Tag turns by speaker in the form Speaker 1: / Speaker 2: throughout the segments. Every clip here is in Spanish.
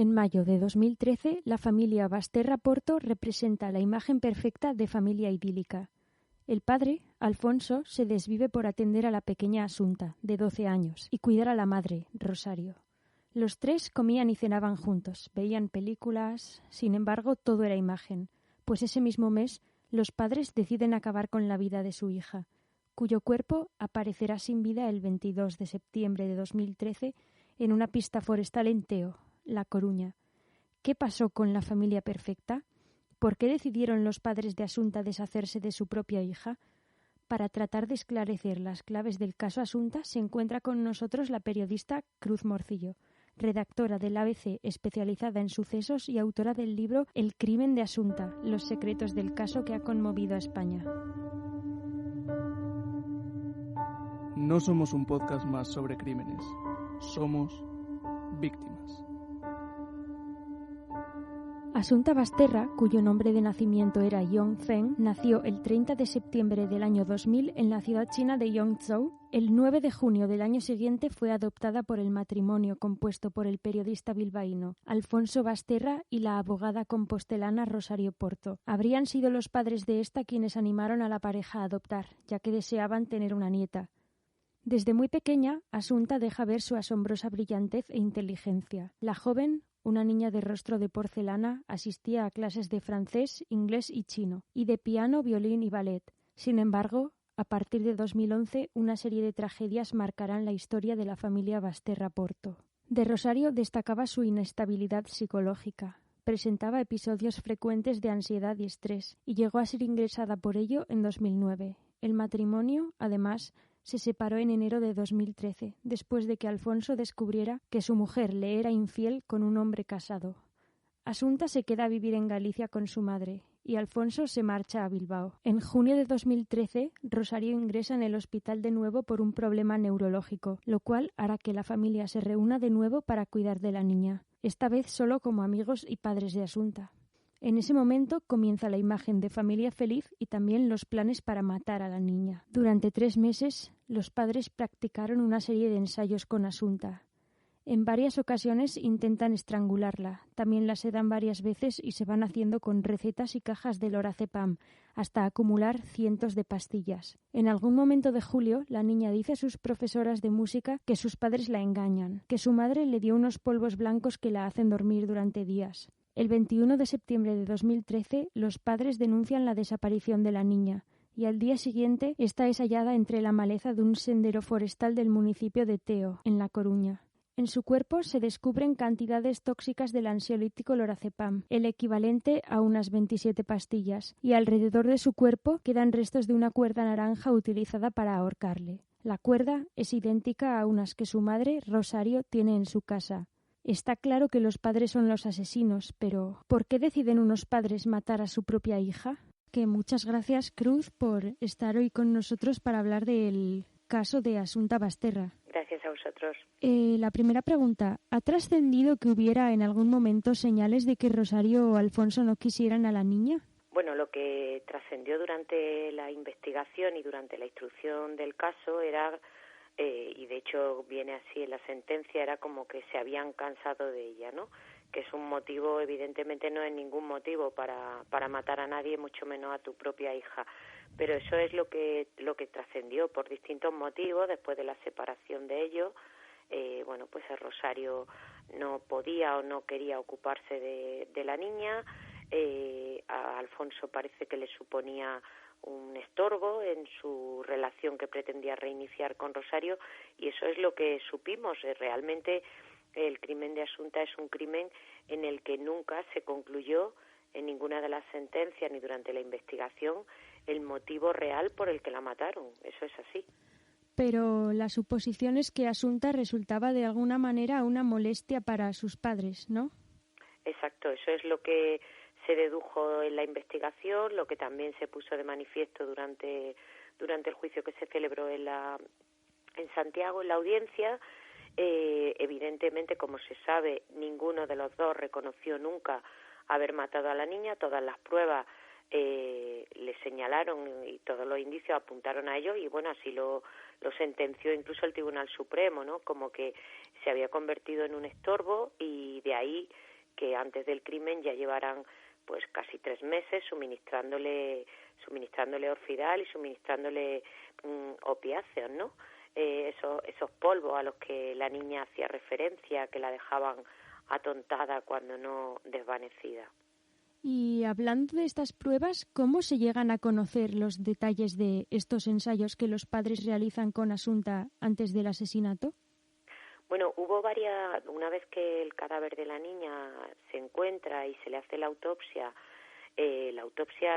Speaker 1: En mayo de 2013, la familia Basterra Porto representa la imagen perfecta de familia idílica. El padre, Alfonso, se desvive por atender a la pequeña Asunta, de 12 años, y cuidar a la madre, Rosario. Los tres comían y cenaban juntos, veían películas. Sin embargo, todo era imagen, pues ese mismo mes los padres deciden acabar con la vida de su hija, cuyo cuerpo aparecerá sin vida el 22 de septiembre de 2013 en una pista forestal en Teo, La Coruña. ¿Qué pasó con la familia perfecta? ¿Por qué decidieron los padres de Asunta deshacerse de su propia hija? Para tratar de esclarecer las claves del caso Asunta se encuentra con nosotros la periodista Cruz Morcillo, redactora del ABC especializada en sucesos y autora del libro El crimen de Asunta, los secretos del caso que ha conmovido a España.
Speaker 2: No somos un podcast más sobre crímenes, somos víctimas.
Speaker 1: Asunta Basterra, cuyo nombre de nacimiento era Yong Feng, nació el 30 de septiembre del año 2000 en la ciudad china de Yongzhou. El 9 de junio del año siguiente fue adoptada por el matrimonio compuesto por el periodista bilbaíno Alfonso Basterra y la abogada compostelana Rosario Porto. Habrían sido los padres de esta quienes animaron a la pareja a adoptar, ya que deseaban tener una nieta. Desde muy pequeña, Asunta deja ver su asombrosa brillantez e inteligencia. La joven, una niña de rostro de porcelana, asistía a clases de francés, inglés y chino, y de piano, violín y ballet. Sin embargo, a partir de 2011, una serie de tragedias marcarán la historia de la familia Basterra Porto. De Rosario destacaba su inestabilidad psicológica. Presentaba episodios frecuentes de ansiedad y estrés, y llegó a ser ingresada por ello en 2009. El matrimonio, además, se separó en enero de 2013, después de que Alfonso descubriera que su mujer le era infiel con un hombre casado. Asunta se queda a vivir en Galicia con su madre y Alfonso se marcha a Bilbao. En junio de 2013, Rosario ingresa en el hospital de nuevo por un problema neurológico, lo cual hará que la familia se reúna de nuevo para cuidar de la niña, esta vez solo como amigos y padres de Asunta. En ese momento comienza la imagen de familia feliz y también los planes para matar a la niña. Durante 3 meses, los padres practicaron una serie de ensayos con Asunta. En varias ocasiones intentan estrangularla, también la sedan varias veces y se van haciendo con recetas y cajas de lorazepam, hasta acumular cientos de pastillas. En algún momento de julio, la niña dice a sus profesoras de música que sus padres la engañan, que su madre le dio unos polvos blancos que la hacen dormir durante días. El 21 de septiembre de 2013, los padres denuncian la desaparición de la niña y al día siguiente esta es hallada entre la maleza de un sendero forestal del municipio de Teo, en La Coruña. En su cuerpo se descubren cantidades tóxicas del ansiolítico lorazepam, el equivalente a unas 27 pastillas, y alrededor de su cuerpo quedan restos de una cuerda naranja utilizada para ahorcarle. La cuerda es idéntica a unas que su madre, Rosario, tiene en su casa. Está claro que los padres son los asesinos, pero ¿por qué deciden unos padres matar a su propia hija? Que muchas gracias, Cruz, por estar hoy con nosotros para hablar del caso de Asunta Basterra.
Speaker 3: Gracias a vosotros.
Speaker 1: La primera pregunta, ¿ha trascendido que hubiera en algún momento señales de que Rosario o Alfonso no quisieran a la niña?
Speaker 3: Bueno, lo que trascendió durante la investigación y durante la instrucción del caso era, y de hecho viene así en la sentencia, era como que se habían cansado de ella, ¿no? Que es un motivo, evidentemente no es ningún motivo para matar a nadie, mucho menos a tu propia hija. Pero eso es lo que trascendió por distintos motivos después de la separación de ellos. Bueno, pues el Rosario no podía o no quería ocuparse de la niña. A Alfonso parece que le suponía un estorbo en su relación que pretendía reiniciar con Rosario, y eso es lo que supimos. Realmente el crimen de Asunta es un crimen en el que nunca se concluyó en ninguna de las sentencias ni durante la investigación el motivo real por el que la mataron. Eso es así.
Speaker 1: Pero la suposición es que Asunta resultaba de alguna manera una molestia para sus padres, ¿no?
Speaker 3: Exacto, eso es lo que se dedujo en la investigación, lo que también se puso de manifiesto durante el juicio que se celebró en Santiago, en la audiencia. Evidentemente, como se sabe, ninguno de los dos reconoció nunca haber matado a la niña. Todas las pruebas le señalaron y todos los indicios apuntaron a ello, y bueno, así lo sentenció incluso el Tribunal Supremo, ¿no? Como que se había convertido en un estorbo, y de ahí que antes del crimen ya llevaran pues casi 3 meses suministrándole Orfidal y suministrándole opiáceos, ¿no? Esos polvos a los que la niña hacía referencia, que la dejaban atontada cuando no desvanecida.
Speaker 1: Y hablando de estas pruebas, ¿cómo se llegan a conocer los detalles de estos ensayos que los padres realizan con Asunta antes del asesinato?
Speaker 3: Bueno, hubo una vez que el cadáver de la niña se encuentra y se le hace la autopsia,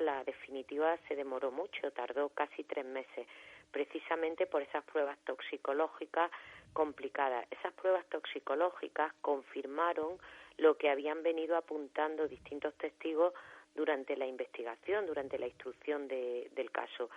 Speaker 3: la definitiva se demoró mucho, tardó casi 3 meses, precisamente por esas pruebas toxicológicas complicadas. Esas pruebas toxicológicas confirmaron lo que habían venido apuntando distintos testigos durante la investigación, durante la instrucción del caso.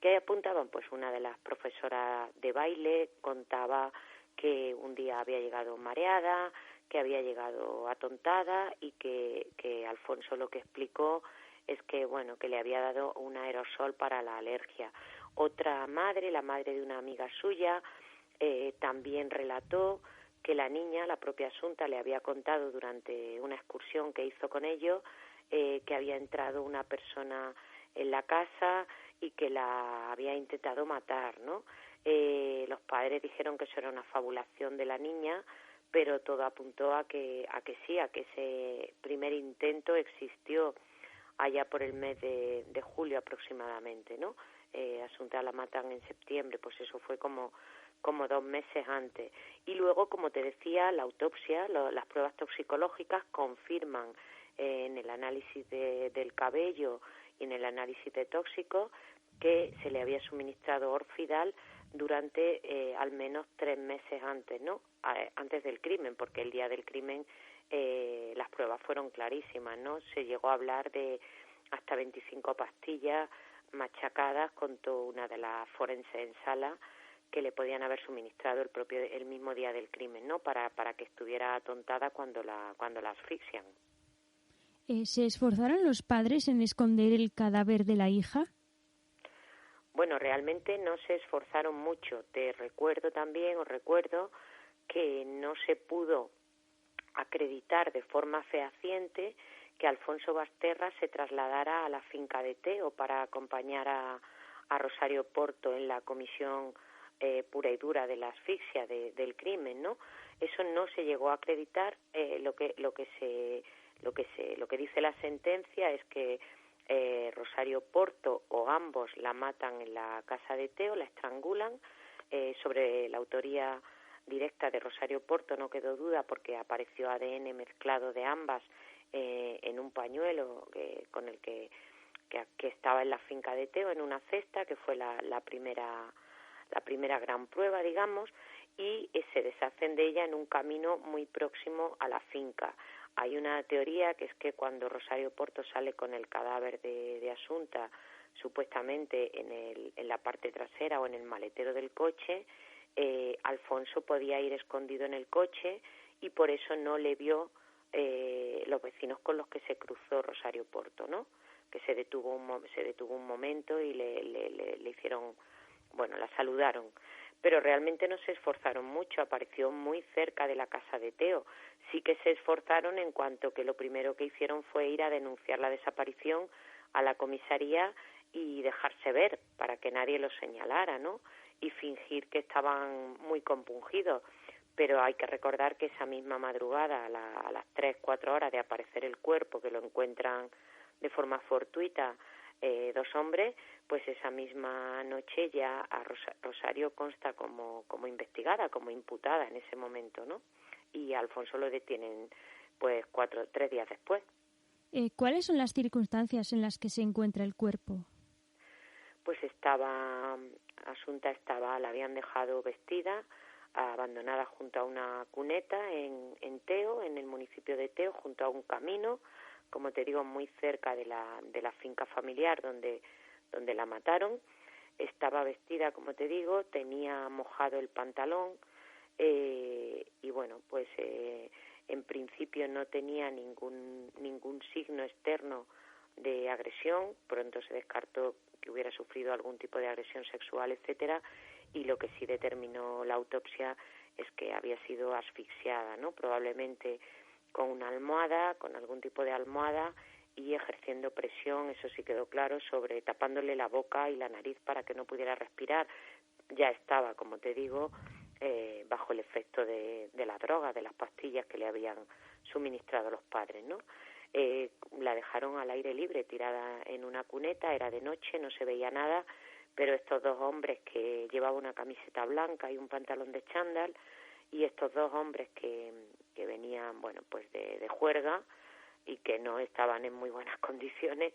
Speaker 3: ¿Qué apuntaban? Pues una de las profesoras de baile contaba que un día había llegado mareada, que había llegado atontada y que Alfonso lo que explicó es que le había dado un aerosol para la alergia. Otra madre, la madre de una amiga suya, también relató que la niña, la propia Asunta, le había contado durante una excursión que hizo con ellos que había entrado una persona en la casa y que la había intentado matar, ¿no? Los padres dijeron que eso era una fabulación de la niña, pero todo apuntó a que ese primer intento existió allá por el mes de julio aproximadamente, ¿no? Asunta la matan en septiembre, pues eso fue como 2 meses antes. Y luego, como te decía, la autopsia, las pruebas toxicológicas confirman en el análisis del cabello y en el análisis de tóxicos que se le había suministrado Orfidal durante al menos 3 meses antes, ¿no? Antes del crimen, porque el día del crimen las pruebas fueron clarísimas, ¿no? Se llegó a hablar de hasta 25 pastillas machacadas con toda una de las forenses en sala que le podían haber suministrado el mismo día del crimen, ¿no? Para que estuviera atontada cuando la asfixian.
Speaker 1: ¿Se esforzaron los padres en esconder el cadáver de la hija?
Speaker 3: Bueno, realmente no se esforzaron mucho. Os recuerdo que no se pudo acreditar de forma fehaciente que Alfonso Basterra se trasladara a la finca de Teo para acompañar a Rosario Porto en la comisión pura y dura de la asfixia del crimen, ¿no? Eso no se llegó a acreditar. Lo que dice la sentencia es que Rosario Porto o ambos la matan en la casa de Teo, la estrangulan. Sobre la autoría directa de Rosario Porto no quedó duda porque apareció ADN mezclado de ambas en un pañuelo con el que estaba en la finca de Teo, en una cesta, que fue la primera gran prueba, digamos, y se deshacen de ella en un camino muy próximo a la finca. Hay una teoría que es que cuando Rosario Porto sale con el cadáver de Asunta, supuestamente en la parte trasera o en el maletero del coche, Alfonso podía ir escondido en el coche y por eso no le vio los vecinos con los que se cruzó Rosario Porto, ¿no? Que se detuvo un momento y le hicieron, la saludaron. Pero realmente no se esforzaron mucho, apareció muy cerca de la casa de Teo. Sí que se esforzaron en cuanto que lo primero que hicieron fue ir a denunciar la desaparición a la comisaría y dejarse ver para que nadie los señalara, ¿no? Y fingir que estaban muy compungidos. Pero hay que recordar que esa misma madrugada, a las 3-4 horas de aparecer el cuerpo, que lo encuentran de forma fortuita 2 hombres, pues esa misma noche ya a Rosario consta como investigada, como imputada en ese momento, ¿no? Y a Alfonso lo detienen pues 3 días después.
Speaker 1: ¿Cuáles son las circunstancias en las que se encuentra el cuerpo?
Speaker 3: Pues Asunta la habían dejado vestida, abandonada junto a una cuneta en Teo, en el municipio de Teo, junto a un camino, como te digo, muy cerca de la finca familiar donde la mataron. Estaba vestida, como te digo, tenía mojado el pantalón y bueno, pues en principio no tenía ningún signo externo de agresión. Pronto se descartó que hubiera sufrido algún tipo de agresión sexual, etcétera, y lo que sí determinó la autopsia es que había sido asfixiada, ¿no? Probablemente con una almohada, con algún tipo de almohada, y ejerciendo presión, eso sí quedó claro, sobre tapándole la boca y la nariz para que no pudiera respirar. Ya estaba, como te digo, bajo el efecto de la droga, de las pastillas que le habían suministrado los padres, ¿no? La dejaron al aire libre, tirada en una cuneta, era de noche, no se veía nada, pero estos dos hombres que llevaban una camiseta blanca y un pantalón de chándal, y estos dos hombres que venían, bueno, pues de juerga, y que no estaban en muy buenas condiciones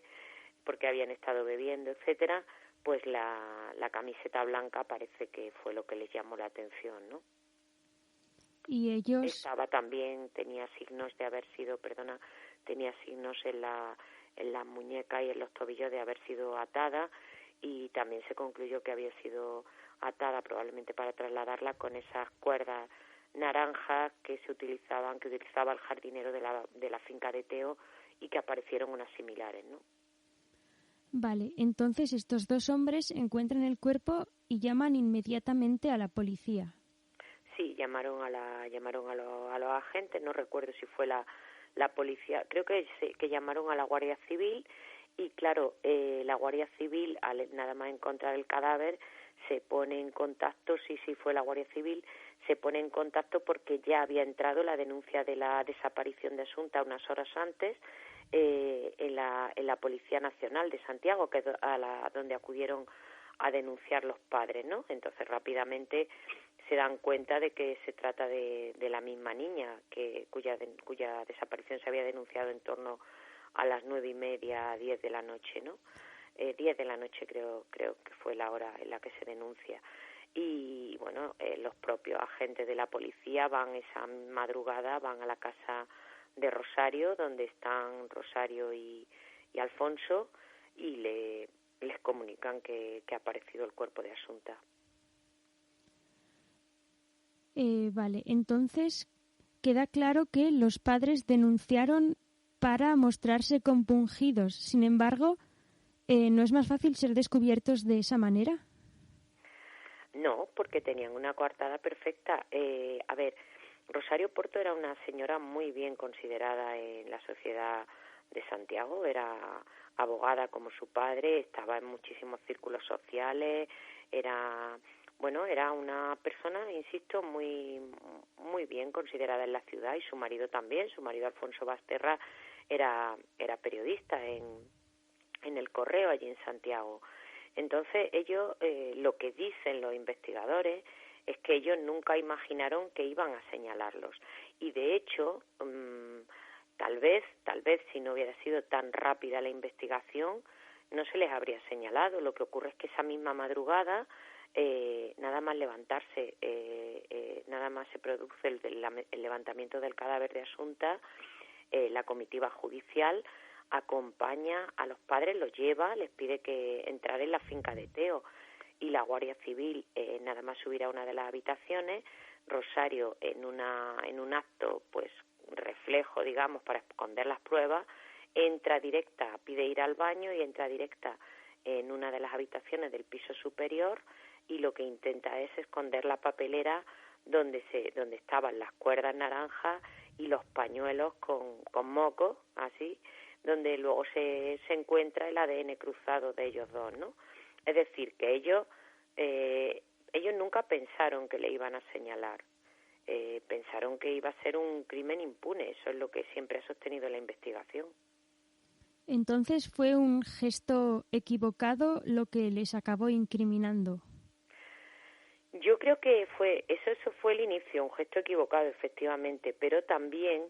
Speaker 3: porque habían estado bebiendo, etcétera, pues la camiseta blanca parece que fue lo que les llamó la atención, ¿no?
Speaker 1: Y ellos...
Speaker 3: Estaba también, tenía signos de haber sido, tenía signos en la muñeca y en los tobillos de haber sido atada, y también se concluyó que había sido atada probablemente para trasladarla con esas cuerdas naranjas que utilizaba el jardinero de la finca de Teo, y que aparecieron unas similares, ¿no?
Speaker 1: Vale, entonces estos dos hombres encuentran el cuerpo y llaman inmediatamente a la policía.
Speaker 3: Sí, llamaron a los agentes, no recuerdo si fue la policía, creo que llamaron a la Guardia Civil, y claro, la Guardia Civil, al nada más encontrar el cadáver, se pone en contacto, sí fue la Guardia Civil, se pone en contacto porque ya había entrado la denuncia de la desaparición de Asunta unas horas antes en la Policía Nacional de Santiago, que es donde acudieron a denunciar los padres, ¿no? Entonces rápidamente se dan cuenta de que se trata de la misma niña cuya desaparición se había denunciado en torno a las 9:30, 10 de la noche, ¿no? 10 de la noche creo que fue la hora en la que se denuncia. Y bueno, los propios agentes de la policía van esa madrugada, van a la casa de Rosario, donde están Rosario y Alfonso, y les comunican que ha aparecido el cuerpo de Asunta.
Speaker 1: Vale, entonces queda claro que los padres denunciaron para mostrarse compungidos. Sin embargo, ¿no es más fácil ser descubiertos de esa manera?
Speaker 3: No, porque tenían una coartada perfecta. A ver, Rosario Porto era una señora muy bien considerada en la sociedad de Santiago, era abogada como su padre, estaba en muchísimos círculos sociales, era una persona, insisto, muy muy bien considerada en la ciudad, y su marido también, su marido Alfonso Basterra era periodista en El Correo allí en Santiago. Entonces ellos, lo que dicen los investigadores es que ellos nunca imaginaron que iban a señalarlos, y de hecho tal vez si no hubiera sido tan rápida la investigación no se les habría señalado. Lo que ocurre es que esa misma madrugada, nada más levantarse, nada más se produce el levantamiento del cadáver de Asunta, la comitiva judicial acompaña a los padres, los lleva, les pide que entrar en la finca de Teo, y la Guardia Civil nada más subir a una de las habitaciones. Rosario, en un acto pues reflejo, digamos, para esconder las pruebas, entra directa, pide ir al baño y entra directa en una de las habitaciones del piso superior, y lo que intenta es esconder la papelera donde estaban las cuerdas naranjas y los pañuelos con moco, así, donde luego se encuentra el ADN cruzado de ellos dos, ¿no? Es decir, que ellos nunca pensaron que le iban a señalar, pensaron que iba a ser un crimen impune. Eso es lo que siempre ha sostenido la investigación.
Speaker 1: Entonces fue un gesto equivocado lo que les acabó incriminando.
Speaker 3: Yo creo que eso fue el inicio, un gesto equivocado, efectivamente, pero también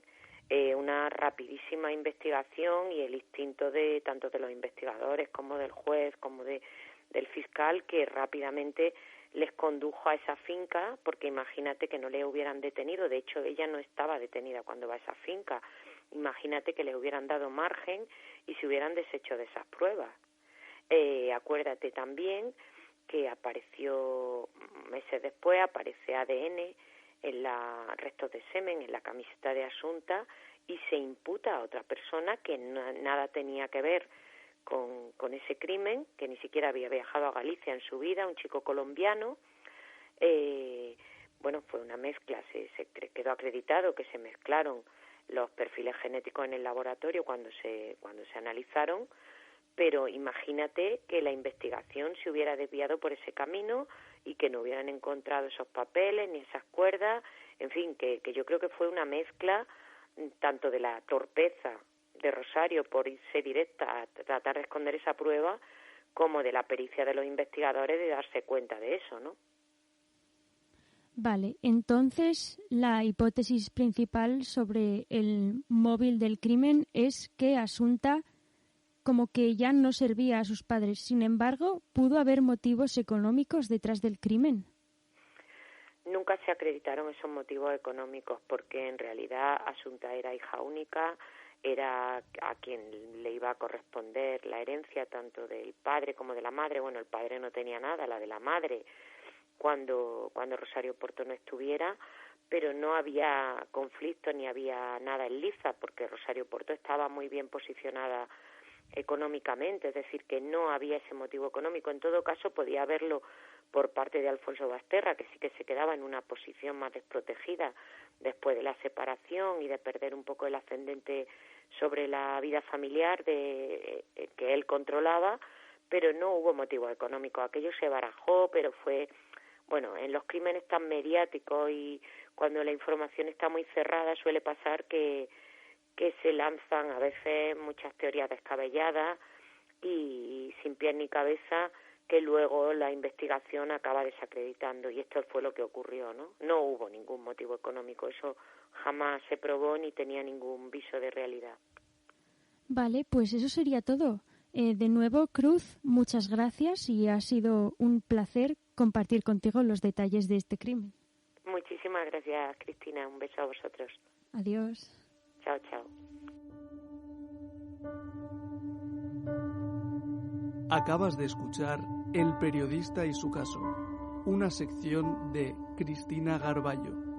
Speaker 3: una rapidísima investigación y el instinto tanto de los investigadores como del juez, como del fiscal, que rápidamente les condujo a esa finca, porque imagínate que no le hubieran detenido. De hecho, ella no estaba detenida cuando va a esa finca. Imagínate que les hubieran dado margen y se hubieran deshecho de esas pruebas. Acuérdate también que apareció meses después, aparece ADN en restos de semen en la camiseta de Asunta, y se imputa a otra persona que nada tenía que ver con ese crimen, que ni siquiera había viajado a Galicia en su vida, un chico colombiano. Fue una mezcla, se quedó acreditado que se mezclaron los perfiles genéticos en el laboratorio cuando se analizaron, pero imagínate que la investigación se hubiera desviado por ese camino y que no hubieran encontrado esos papeles ni esas cuerdas, en fin, que yo creo que fue una mezcla tanto de la torpeza de Rosario por irse directa a tratar de esconder esa prueba, como de la pericia de los investigadores de darse cuenta de eso, ¿no?
Speaker 1: Vale, entonces la hipótesis principal sobre el móvil del crimen es que Asunta como que ya no servía a sus padres. Sin embargo, ¿pudo haber motivos económicos detrás del crimen?
Speaker 3: Nunca se acreditaron esos motivos económicos porque en realidad Asunta era hija única, era a quien le iba a corresponder la herencia tanto del padre como de la madre. Bueno, el padre no tenía nada, la de la madre cuando Rosario Porto no estuviera, pero no había conflicto ni había nada en liza porque Rosario Porto estaba muy bien posicionada económicamente, es decir, que no había ese motivo económico. En todo caso, podía haberlo por parte de Alfonso Basterra, que sí que se quedaba en una posición más desprotegida después de la separación y de perder un poco el ascendente sobre la vida familiar que él controlaba, pero no hubo motivo económico. Aquello se barajó, pero fue, bueno, en los crímenes tan mediáticos y cuando la información está muy cerrada suele pasar que se lanzan a veces muchas teorías descabelladas y sin pies ni cabeza que luego la investigación acaba desacreditando, y esto fue lo que ocurrió, ¿no? No hubo ningún motivo económico, eso jamás se probó ni tenía ningún viso de realidad.
Speaker 1: Vale, pues eso sería todo. De nuevo, Cruz, muchas gracias y ha sido un placer compartir contigo los detalles de este crimen.
Speaker 3: Muchísimas gracias, Cristina. Un beso a vosotros.
Speaker 1: Adiós.
Speaker 3: Chao, chao.
Speaker 2: Acabas de escuchar El periodista y su caso, una sección de Cristina Garballo.